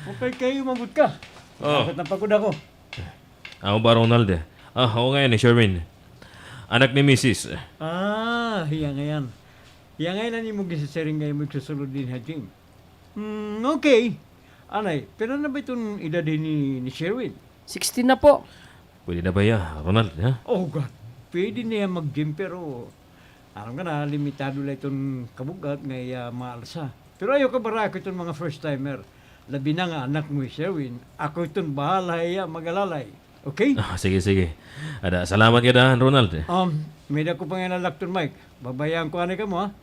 Okay kayo, mabut ka. Oh. Bakit napagod ako? Ako ba, Ronald? Ako ngayon eh, Sherwin. Anak ni Mrs. Hiya ngayon. Hiya ngayon na ni mo gisasering ngayon magsusulod din ha, Jim. Okay. Anay, pero na ba itong edad din ni Sherwin? 16 na po. Pwede na ba ya, Ronald? Ha? Oh, God. Pwede niya mag-gym pero alam ka na, limitado lang itong kabugat ngay maalsa. Pero ayaw ka bara ko itong mga first-timer. Labi na nga anak mo, Sherwin. Ako itong bahala mag-alalay. Okay? Sige, sige. Salamat ka daan, Ronald. May dako pa nga na Dr. Mike. Babayaan ko anay ka mo, ha?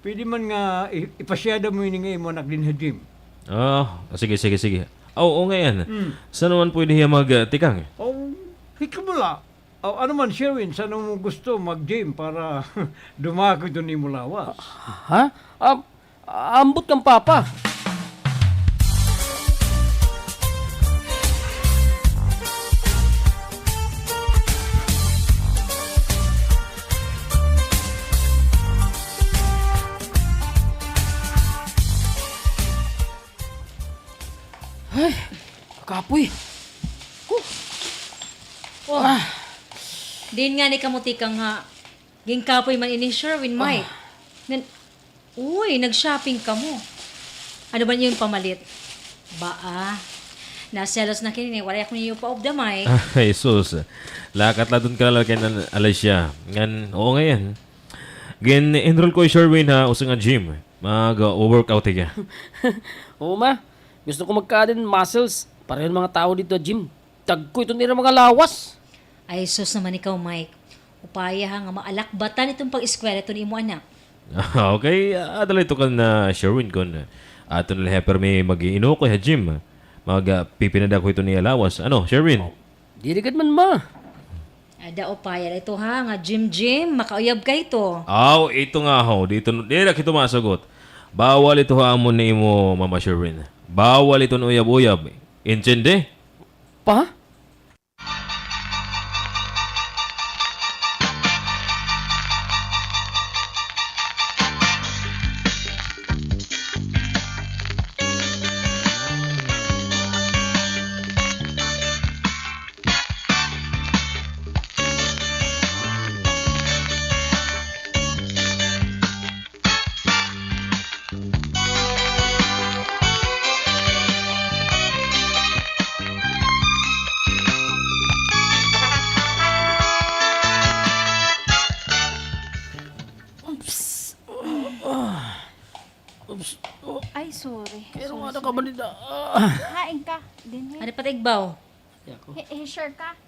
Pwede man nga ipasyada mo yun nga mo anak din sa gym. Sige, sige, sige. Oo, ngayon. Saan naman pwede siya mag-tikang? Oh, hikamula. Ano man, Sherwin, saan mo gusto mag-gym para dumako doon ni Mulawas? Ha? Ambot kang papa. Ay, kapoy. Din nga ni kamuti kang ha. Gingkapoy man ini Sherwin, Mike. Nag-shopping ka mo. Ano ba yung pamalit? Naselos na kinini. Wala ako niyo pa of the Mike. Jesus. Lakat la doon ka lalaki ng Alicia. Ngan, oo ngayon. Enroll ko Sherwin ha, usa nga gym. Mag-workout ka. Oo ma, gusto ko magka-din muscles. Para yung mga tao dito gym. Tagko ito nila mga lawas. Ay, sus naman ikaw, Mike. Upaya ha nga maalakbatan itong pag-eskwela ito ni imo anak. Okay, adala ito ka na Sherwin kon. Ato na leher may mag-iino ko sa gym. Magpipinada ko ito ni Alawas. Ano, Sherwin? Dirigad man ma. Ada upaya ito ha, nga gym, makauyab ka ito. Ito nga ho. Dito kita masagot. Bawal ito ha amon ni imo, Mama Sherwin. Bawal ito na uyab-uyab. Intindi? Pa? Ay, sorry. Pero ano ka ba nila? Hain ka. Din Ano pa tigbaw? sure ka?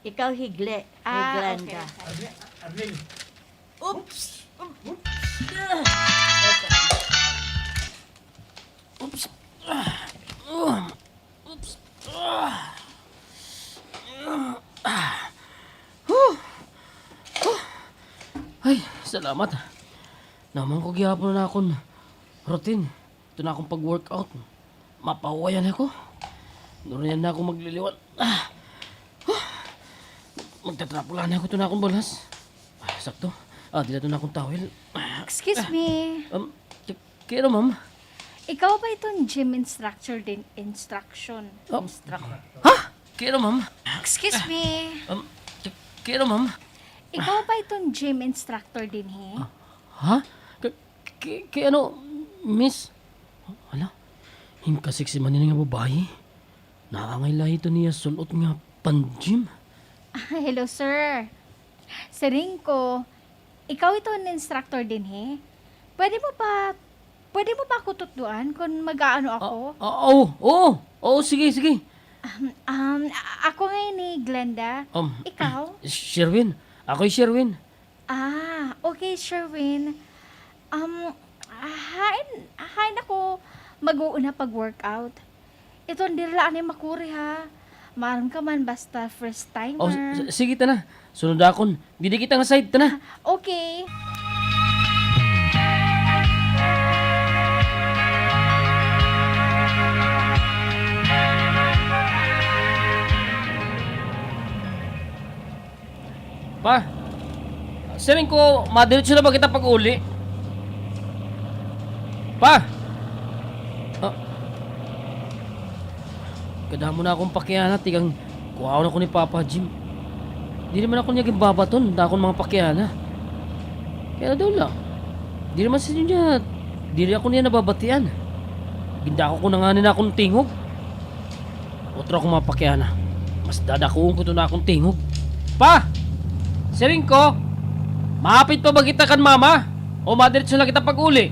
Ikaw higle. Ah, Higlan okay. ka. Arnel, Oops. Ay, salamat. Naman ko gihapon na akong routine. Ito na akong pag-workout. Mapawayan ako. Nuriyan na ako magliliwan. Magtatrapulan ako. Ito na akong bolas. Sakto. Dila ito na akong towel. Excuse me. Kaya ma'am. Ikaw ba itong gym instructor din? Instruction. Oh. Instructor. Ha? Kaya ma'am. Excuse me. Kaya ma'am. Ikaw ba itong gym instructor din, he? Ha? Kaya ano, miss? Hala, hingkasiksi man nila nga babae. Nakangaylahi ito niya sulot nga pan-gym. Hello, sir. Saring ko, ikaw itong instructor din, he? Pwede mo pa ako tutuan kung mag-aano ako? Oo, sige. Ako ngayon ni Glenda. Ikaw? Sherwin. Ako'y Sherwin. Okay, Sherwin. Hain ako mag-uuna pag-workout. Ito hindi laan ay makuri ha. Maram ka man basta first timer. Sige, tana. Sunod akon. Didi kita nga side, tana. Okay. Pa, sabihin ko, madiretso na ba kita pag-uli? Pa! Kada mo na akong pakiana, tigang kuhaon ako ni Papa Jim. Di naman ako niya gibabaton, da akong mga pakiana. Kaya daw lang. Di naman sa inyo niya, di rin ako niya nababatian. Ginda ako kunanganin na akong tingog. Otro akong mga pakiana. Mas dadakuon ko to na akong tingog. Pa! Siring ko! Maapit pa ba kita kan mama? O madiretso lang kita pag-uli?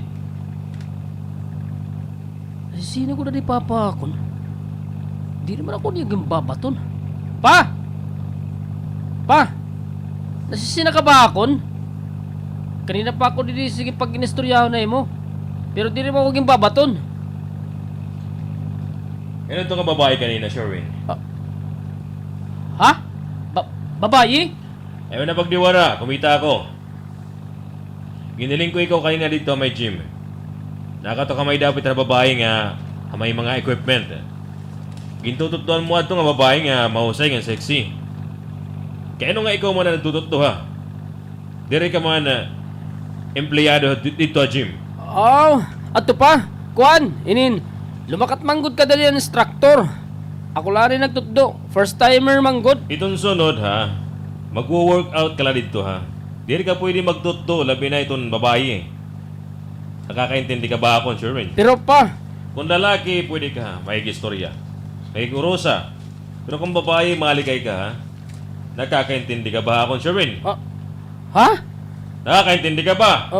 Sino ko na di Papa akon? Di naman ako niya gibabaton. Pa! Pa! Nasisina ka ba akon? Kanina pa ako dito sige pag inistoryahan na mo. Pero di rin mo ako babaton. Ano ito ka babae kanina, Sherwin? Ha? Babayi? Ayaw na pagdiwara, kumita ako. Giniling ko ikaw kanina dito may gym. Nakato ka may dapat na babae nga may mga equipment. Gintututuan mo ato nga babae nga mahusay nga sexy. Kaya ano nga ikaw mo na natututo ha? Dire ka man empleyado dito sa gym. Oh, ato pa. Kuan, inin. Lumakat manggod ka dali ang instructor. Ako lang rin nagtutdo. First timer manggod. Itong sunod ha, mag-workout ka lang dito ha. Dire ka pwede magtuto, labi na itong babae. Nakakaintindi ka ba ako, Sherwin? Pero pa, Kung lalaki, pwede ka, may istorya. May kurosa. Pero kung babae, malikay ka ha. Nakakaintindi ka ba ako, Sherwin? ha? Nakakaintindi ka ba?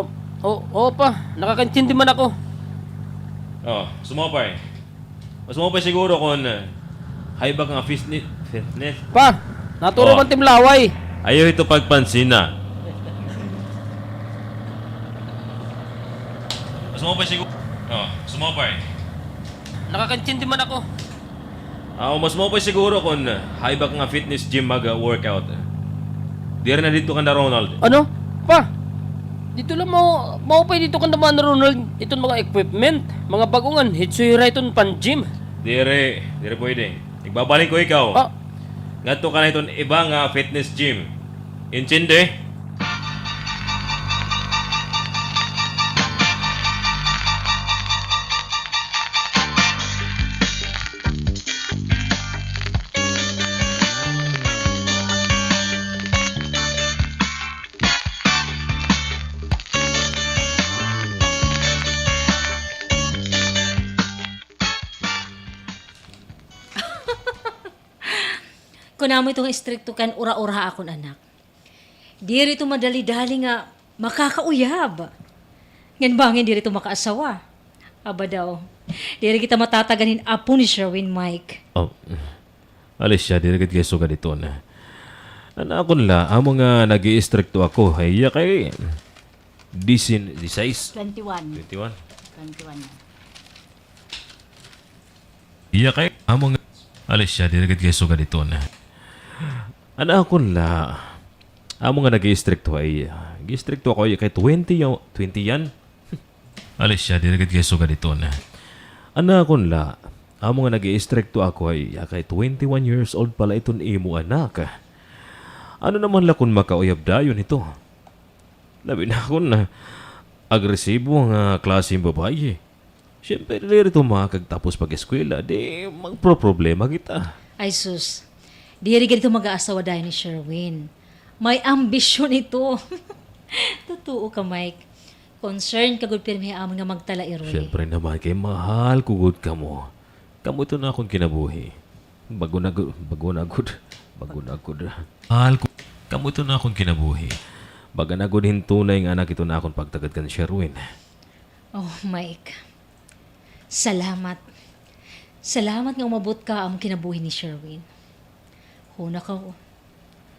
Oo pa. Nakakaintindi man ako. Oh, sumopay. Mas sumopay siguro kung haibag nga fitness. Pa, naturo Oh. man timlaway. Ayaw ito pagpansin na. Sumopay siguro. Oh, sumopay. Nakakaintindi man ako. Mas sumopay siguro kung haibag nga fitness gym mag-workout. Di rin na dito ka na, Ronald. Ano? Pa, dito lang maupay dito ka naman Ronald. Itong mga equipment, mga bagungan, hitsuyra itong pan-gym. Di rin pwede. Igbabalik ko ikaw. Ngadto ka na itong ibang fitness gym. Intindi? Kung namo itong istrikto kan ura-ura akon anak. Di rito madali-dali nga makakauyab. Ngan bangin di rito makaasawa. Aba daw. Di rin kita matataganin apo ni Sherwin Mike. Oh, alis siya, dirigid kayo suga dito na. Anakon la, amo nga nag-i-stricto ako. Ay, kay 16. 21. 21. 21. Iya kay amo nga alis siya, dirigid kayo suga dito na. Anakon la, amo nga nag-i-stricto ay gi-stricto ako ay kay 20 yan. Alis siya, dirigid kayo suga dito na. Anakon la, amo nga nag-i-stricto ako ay kay 21 years old pala itong imo anak. Ano naman la kung makauyab dayon ito? Labi na akong na agresibo ang klaseng babae. Siyempre, rito makakagtapos pag-eskwela, di magpro-problema kita. Ay sus. Di rin ganito mag-aasawa dahil ni Sherwin. May ambisyon ito. Totoo ka, Mike. Concern ka gud pirmi amon nga magtala iroy. Siyempre naman, kay mahal kugod ka mo. Kamu ito na akong kinabuhi. Bago na gud. Mahal ko. Kamu ito na akong kinabuhi. Baga na gud hintunay nga anak ito na akong pagtagad kan Sherwin. Oh, Mike. Salamat. Salamat nga umabot ka ang kinabuhi ni Sherwin. Huna ka o.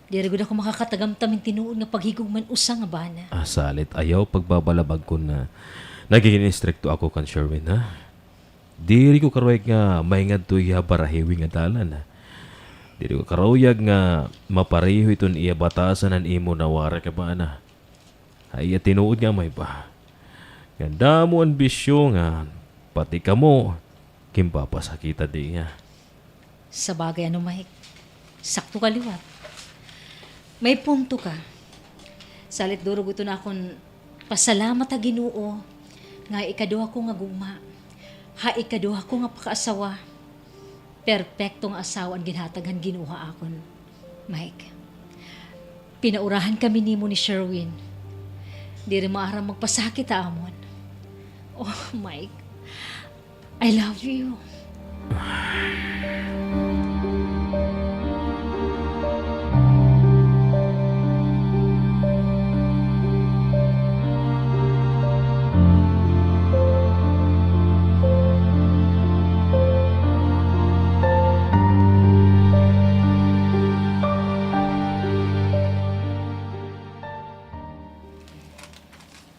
Di rin ako makakatagamtaming tinuod nga paghigugman usang nga bana. Salit, ayaw pagbabalabag ko na nagiging stricto ako kan Sherwin, ha? Diri ko karoyag nga maingad to iya barahiwi nga dalan, ha? Diri ko karoyag nga mapareho iton iya batasan ng imo na wara ka ba, na? Ay, tinuod nga may ba? Ganda mo ang bisyo nga, pati ka mo, kimpapasakita di nga. Sa bagay ano, Mike? Sakto ka liwat. May punto ka. Salit durog ito na akong pasalamat ha Ginoo nga ikaduha ko nga gugma. Ha ikaduha ko nga pakaasawa. perpektong asawa ang ginhataghan ginuha akon. Mike, pinaurahan kami nimo ni Sherwin. Di rin maaram magpasakit amon. Oh, Mike, I love you.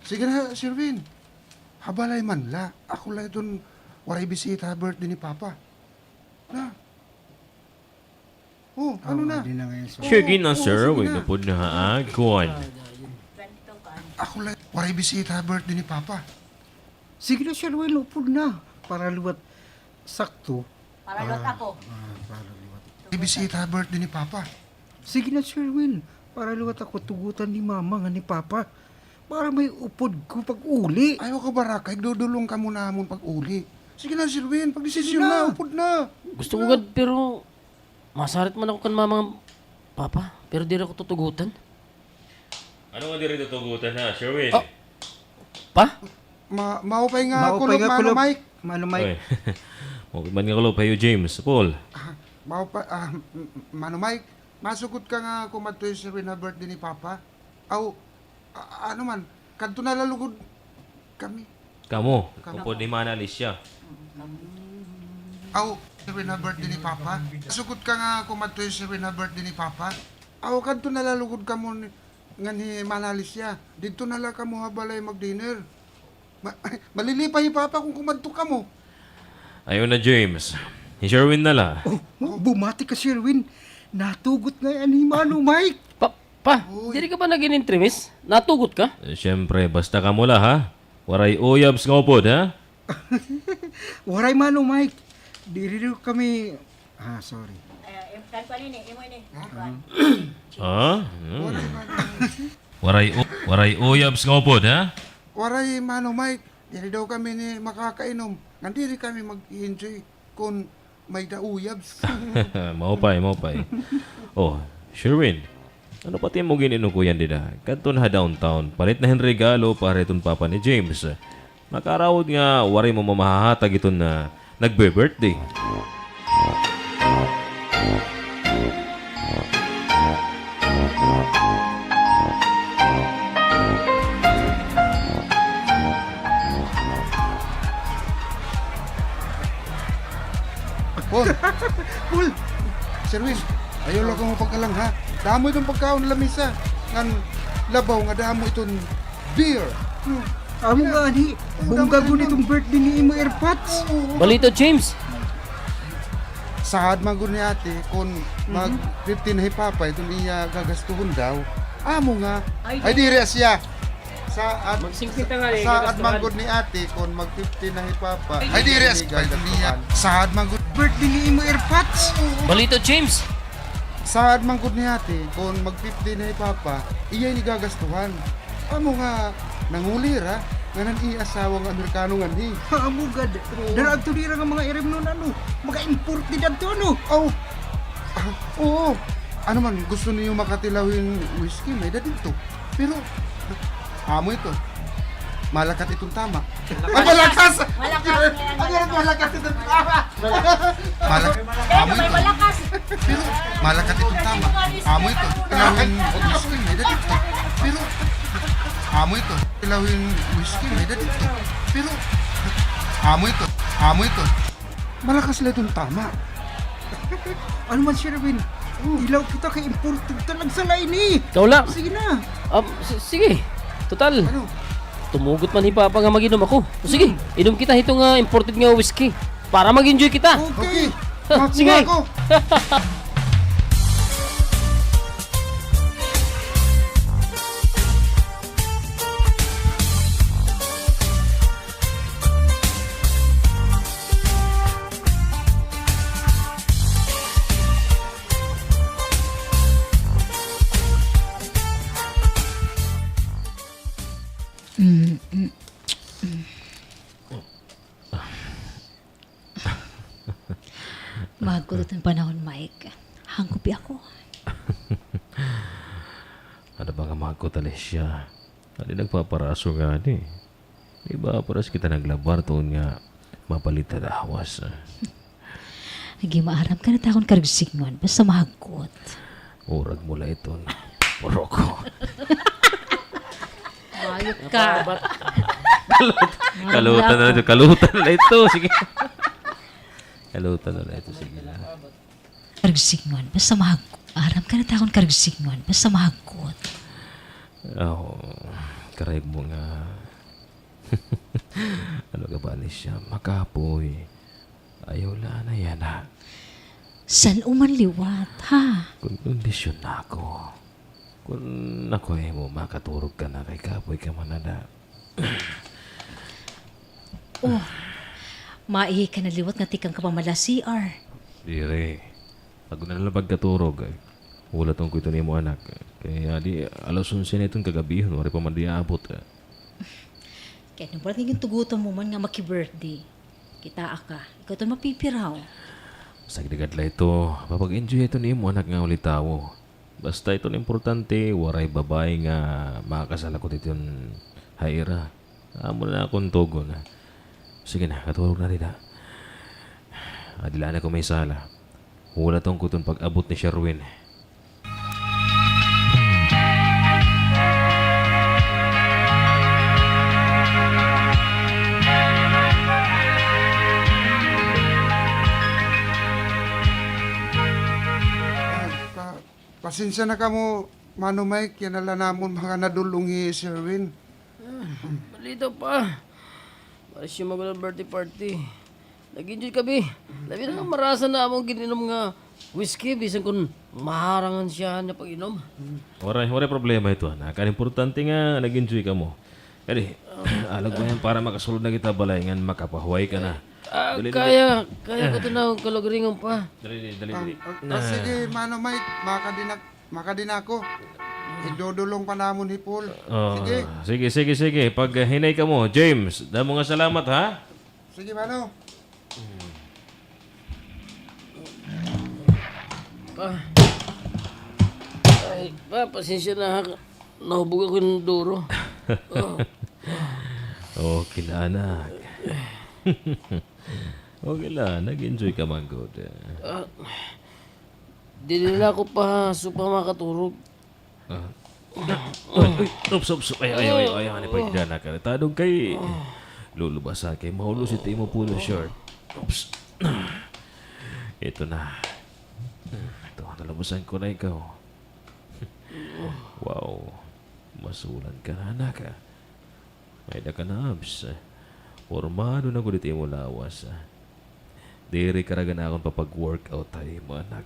Sige na, Sherwin. Habalay man la. Ako lang itong waray bisita birthday ni Papa. Na. Oh, ano na? Sige na, sir. sige Huwag na. na po na agwan. Ako lang waray bisita birthday ni Papa. Sige na, Sherwin, upod na. Para luwat sakto. Para lot ako. Waray bisita birthday ni Papa. Sige na, Sherwin. Para luwat ako tugutan ni Mama nga ni Papa. Para may upod ko pag-uli. Ayaw ka barakay, dudulong ka muna amon pag uli. Sige na, Sherwin, pag-desisyon Sige na. na, upod na. Gusto ko gad, pero masarit man ako kan mamang papa. Pero di rin ako tutugutan. Ano nga di rin tutugutan ha, Sherwin? Oh. Pa? Maupay nga Maupay kulog, nga Mano kulog. Mike. Mano, Mike. Oy. Man nga kulo pa yung James, Paul. Mano Mike, masukot ka nga kumatoy Sherwin na birthday ni Papa. Aw, ano man, kanto na lalugod kami. Kamo, kapod ni Mana Alicia. Aw, Sherwin na birthday ni Papa. Sukot ka nga kumatoy Sherwin na birthday ni Papa. Aw, kanto na lalugod ka mo nga ni Manalis siya. Dito na lang ka mo habalay mag-dinner. Malilipay Papa kung kumadto ka mo. Ayun na, James. Si Sherwin na la. Oh, bumati ka, Sherwin. Natugot nga yan ni Mano, Mike. Pa, di rin ka ba naging intermis? Natugot ka? Siyempre, basta ka mula ha. Waray uyabs nga upod ha. Waray, Mano, Mike. Di rin kami... sorry. Kan pa nini, imo ini. Ha? Waray uyabs nga upod ha. Waray Mano Mike, dili daw kami ni makakainom. Nandiri kami mag-enjoy kung may dauyabs. maupay. Oh, Sherwin. Ano pati mo gininukuyan dida? Kanton ha downtown. Palit na regalo para itong papa ni James. Makarawod nga, waray mo mamahahatag itong na nagbe-birthday. Paul! Paul! Sherwin, ayaw lang mo pagkalang ha. Damo itong pagkaon na lamisa. Ngan labaw nga damo itong beer. Amo nga, ni. Bunggago nitong birthday ni Imo Airpods. Balito, James. Sahad man gud ni ate kung mag 15 na hipapa itong iya gagastuhon daw. Amo nga. Ay dire siya. Saat Mag-50 nga eh, saat gagastuhan. man gud ni ate kung mag 15 na hipapa. Ay dire siya itong iya. Saad man gud Birthday ni Imo Airpods. Balito, James. saad man gud ni ate kung mag 15 na hipapa. Iya ni gagastuhan. Amo nga nangulira nga nang i-asawa nga Amerikano nga ni. Amo gad. Darag to dira nga mga irem nun, ano. Mga-import din dito, ano. Oh. Oo. Ano man gusto niyo makatilawin whiskey may dito. Pero amo ito. Malakat itong tama. Ay, malakas! Malakas itong tama! Amo May ito. malakas. Pero malakat itong tama. Amo ito. Tilawin whiskey may dito. Pero amo ito. Tilawin whiskey may dito. Pero amo ito. Amo ito. Malakas lang itong tama. Ano man, Sherwin? Ilaw kita kay imported talag sa lain eh. Ikaw lang. Sige na. Sige. Total. Ano? Tumugot man hipapa nga mag-inom ako. O sige, inom kita itong imported nga whiskey. Para mag-enjoy kita. Okay. Sige. Makuha ko. Mahagkulot ang panahon, Mike. Hangkupi ako. Ano ba nga mga Alicia? Ano nagpaparaso nga ni? Di ba paras kita naglabar toon nga mapalitan na hawas. Agi maaram ka na takon karagsignon. Basta mahagkot. Urag mula ito. Moroko. Ayot ka. Kalutan na ito. Kalutan na ito. Sige. Kalutan na ito. Sige na. Karagsignon. Basta mahagkot. Aram ka na takon karagsignon. Basta mahagkot. Oo. Karayag mo nga. Ano ka ba siya? Makapoy. Ayaw lang na yan ha. San uman liwat, ha? Kung kondisyon na ako. Kung ako mo makaturog ka na kay kapoy ka manada. Oh, maihi ka na liwat nga tikang kapamala CR. Dire. Pag na lang pagkaturog, wala tong ko ito ni mo anak. Kaya di, alas 11 na itong kagabihon, wari pa man di abot. Kaya nung parang yung tugutan mo man nga maki-birthday. Kita ka. Ikaw ito mapipiraw. Sa gidagadla ito, papag-enjoy ito ni mo anak nga ulit tao. Basta ito na importante, waray babae nga makakasalakot ito yung haira. Amo na akong tugon. Sige na, katulog na rin ha. Adila na ko may sala. Wala tong kuton pag-abot ni Sherwin. Pasensya na ka mo, Mano Mike, yan nala namon mga nadulungi, Sherwin. Balito pa. Para siya mag birthday party. Nag-enjoy kami. Labi na marasa na among gininom nga whiskey. Bisan kung maharangan siya na pag-inom. Waray problema ito anak. Ang importante nga, nag-enjoy ka mo. Kaya alag mo yan para makasulod na kita balay nga makapahuay ka na. Kaya ko ito na kalagaringan pa. Dali. Sige, Mano Mike, makadin ako. Idodulong pa namon ni Paul. Sige. Pag hinay ka mo, James, damo nga salamat ha. Sige, Mano. Pasensya na ha. Nahubog ako ng duro. Okay na anak. Okay lang, nag-enjoy ka man good. Di nila ako pa makaturog. Ups. Ay, hani pa dyan na ka. Tadong kay lulubasa kay mahulo si Timo Pulo short. Oops. Ito na. Ito, nalabasan ko na ikaw. Wow. Masulan ka na anak. May da ka na abs. Formado na ko dito mo lawas. Diri karaga na akong papag-workout tayo mo anak.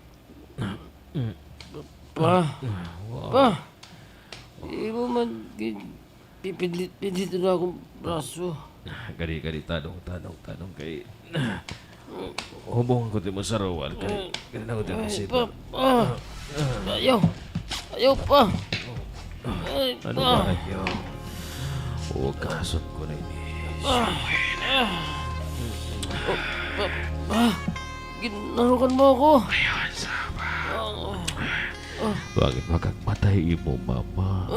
Pa, hindi mo man pipidlit na akong braso. Kadi, tanong kay... Hubungan ko di mo sa rawal. Kadi na ko di mo sipa. Ayaw pa. Ano ba ayaw? O, kasot ko na ini. Ginarukan mo ako. Bakit makakmatay mo, mama?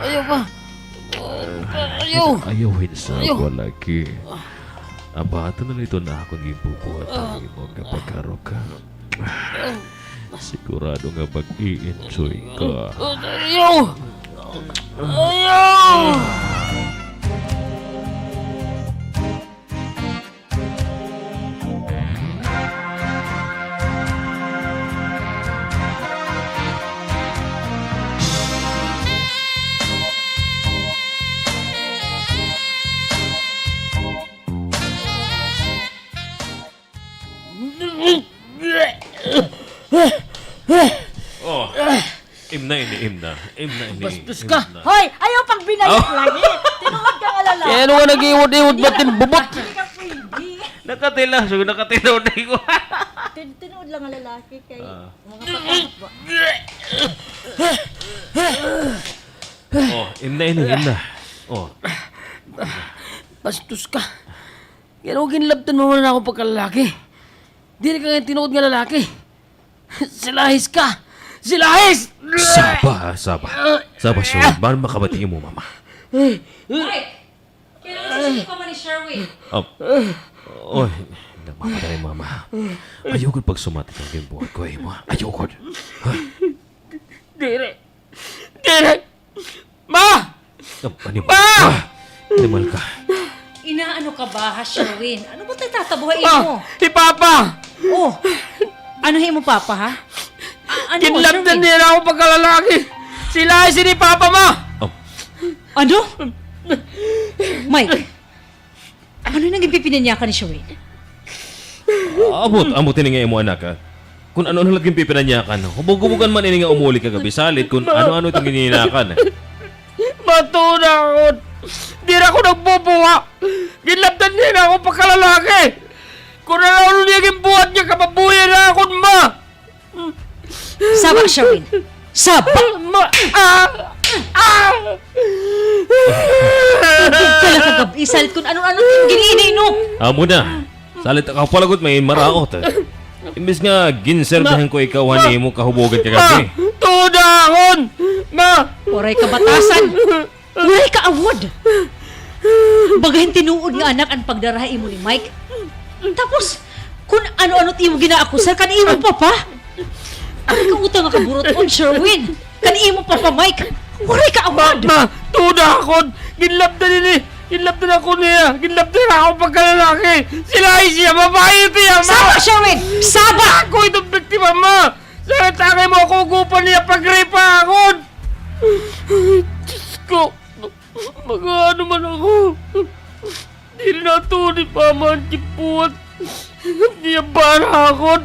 Ayaw pa. Ayaw. Ayawin sa ako lagi. Abato na nito na akong ibubuhat mo kapag karo ka. Sigurado nga mag-i-enjoy ka. Ayaw. Oh, imna ini. Bastos ka. Hoy, ayaw pang binayot lagi. Tinuod ka nga lalaki. Kaya nga nag-iwod-iwod ba't yung bubot? Hindi ka pwede. Nakatilaw na ko. Tinuod lang ang lalaki kay mga kapatid ba. Oh, imna. Oh, Bastos ka. Kaya nga ginlabtan mo na ako pagkalaki. Dili ka nga tinuod nga lalaki. Silahis ka! Silahis! Saba, Sherwin. Baan makabatiin mo, mama? Mike! Kailangan sa pa man ni Sherwin. Oy, nagmamadali, mama. Ayokod pag sumatit ang gimbuhat ko, mo. Ayokod. Dire! Ma! Animal ka. Inaano ka ba, ha, Sherwin? Ano ba tatabuhain mo? Si Papa! Oh, anuhin mo, Papa, ha? Ano mo, Kinlapdan Sherwin? nila ako pagkalalaki! Silahis ni Papa, ma! Ano? Mike, ano nang ipipinanyakan ni Sherwin? Amutin nga mo, anak, ha? Kung ano-ano laging pipinanyakan, hubog-hubugan man ini nga umuli kagabi salit kung ano-ano itong gininakan. Matuna ako! Di na ako nagbubuha! Ginlapdan nila ako pagkalalaki! Kung ano niya gimbuhat niya, kapabuya na ako, ma! Sabak, Sherwin! Sabak! Ma! Tugog ka lang kagabi, salit kung ano-ano giniinay, no? Amo na. Salit ako palagot may maraot. Imbis nga ginserdahan ko ikaw hani mo kahubogan kagabi. Tudahon! Ma! Waray ka batasan! Waray ka award! Bagahin tinuod nga anak ang pagdarahay mo ni Mike. Tapos, kung ano-ano ti mo ginaakusar, kanimo pa pa? Ang kautang nga kaburot on, Sherwin! Kanimo pa pa, Mike! Waray ka award! Ma! Tudahon! Ginlapdan ako niya! Ginlapdan ako pagkalalaki! Sila ay siya! Babae ito yan, ma! Saba, Sherwin! Saba! Ako itong biktima, ma! Sa takay mo ako ugupan niya pag-rape ako! Diyos ko! Mag-ano man ako! Di rin nato ni Mama ang kipuat! Niya bara ako!